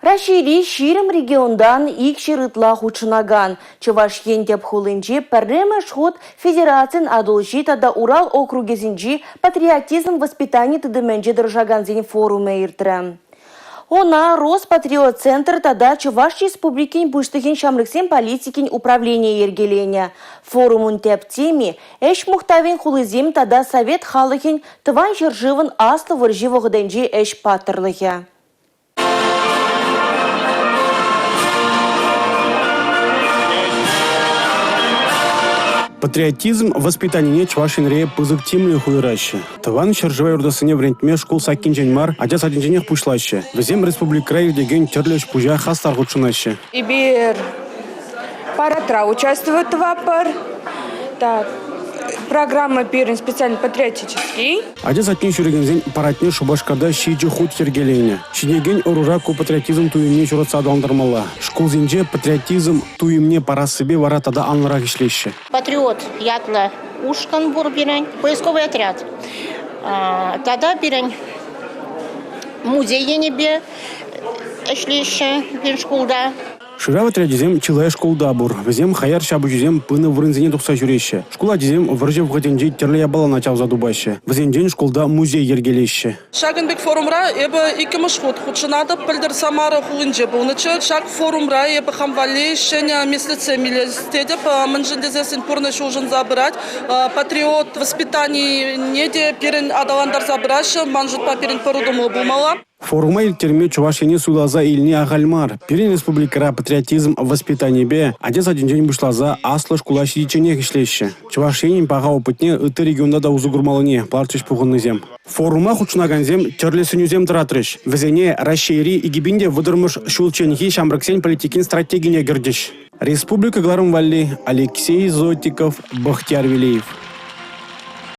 Кашири ширим региондан ик ширытла хучынаган. Чуваш ентеп хулынчи пәрреме шхот федерацин адолжи тада Урал округезинчи патриотизм воспитания тыдыменче дыржаганзин форуме иртрем. Она Роспатриот-центр тада Чуваш республикин пуштыхин шамрыксен политикин управление ергеленя. Форумун теп теми эш мухтавин хулызим тада совет халыхин тыван жыржывын аслы вырживогденчи эш паттырлыхе. Патриотизм воспитание чувашинре пызык тимли хуйраще. Таван шаржевай урдасыне врентме школ саккин мар, адя садинженех пушлаще. Везем республика деген терлеш пужа хастар худшунаще. Ибир паратра участвует в АПР. Так. Программа пирин специально патриотический. Адя сатин шурегензен паратне шубашкада шиджи худ сергелене. Шинеген орураку патриотизм туимне чуратса адаландырмала. Школ зинже патриотизм туимне пара себе вара тада анларак ишлеще. Патриот ятла ушкан бур бирен, поисковый отряд. Тада бирен музей енебе ишлеще бир школда. Ширава традизем чилая школда бур. Везем хаяр шабучизем пыны врынзене тухса жюреще. Школа дизем вржев гатенджи терле ябала начал задубаще. Везенден школда музей ергелеще. Шагенбек форумра эбе икимыш ход худшинада пыльдер самара хулынже булнычы. Шаг форумра эбе хамвали шеня месяце милестедеп манжендезесин порныш ужин забрать. Патриот воспитание неде перен адаландар забрать. Манжут па перен порудуму булмала. Форума илтерме чувашине сулаза илни агальмар. Перен республикара патриотизм воспитание бе. Адес один день бушлаза аслы школа шидичене ишлеще. Чувашинин пага опытне ыты регионда да узугурмалыне пларчыш пугыннызем. Форума хучнаганзем терлесынюзем тратрыш. Везене расшири и гибинде выдырмыш шулченхи шамрыксен политикин стратегине гердиш. Республика Гларым Валли, Алексей Зотиков, Бахтияр Велиев.